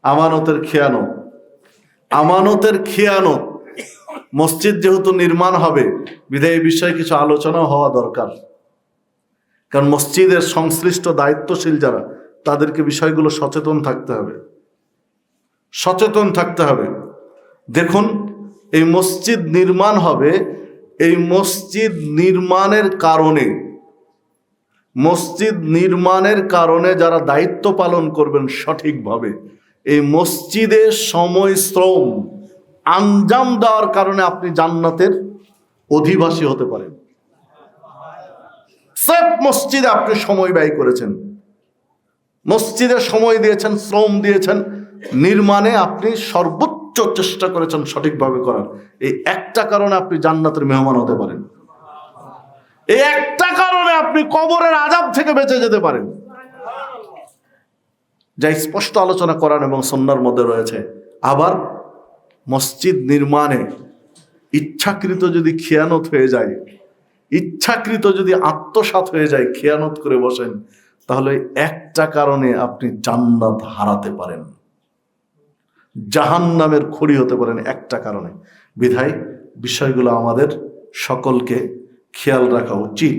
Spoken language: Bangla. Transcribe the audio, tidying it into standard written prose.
আমানতের খেয়ানত, আমানতের খেয়ানত। মসজিদ যেহেতু নির্মাণ হবে, বিধায় এই বিষয়ে কিছু আলোচনা হওয়া দরকার। কারণ মসজিদের সংশ্লিষ্ট দায়িত্বশীল যারা, তাদেরকে বিষয়গুলো সচেতন থাকতে হবে, সচেতন থাকতে হবে। দেখুন, এই মসজিদ নির্মাণ হবে, এই মসজিদ নির্মাণের কারণে, মসজিদ নির্মাণের কারণে যারা দায়িত্ব পালন করবেন সঠিকভাবে, এই মসজিদে সময় শ্রম আঞ্জাম দেওয়ার কারণে আপনি জান্নাতের অধিবাসী হতে পারেন। সব মসজিদে আপনি সময় ব্যয় করেছেন, মসজিদে সময় দিয়েছেন, শ্রম দিয়েছেন, নির্মাণে আপনি সর্বোচ্চ চেষ্টা করেছেন সঠিকভাবে করার। এই একটা কারণে আপনি জান্নাতের মেহমান হতে পারেন। এই একটা কারণে আপনি কবরের আযাব থেকে বেঁচে যেতে পারেন, যা স্পষ্ট আলোচনা করান এবং সুন্নাহর মধ্যে রয়েছে। আবার মসজিদ নির্মাণে ইচ্ছাকৃত যদি খেয়ানত হয়ে যায়, ইচ্ছাকৃত যদি আত্মসাৎ হয়ে যায়, খেয়ানত করে বসেন, তাহলে একটা কারণে আপনি জান্নাত হারাতে পারেন, জাহান্নামের খড়ি হতে পারেন একটা কারণে। বিধায় বিষয়গুলো আমাদের সকলকে খেয়াল রাখা উচিত।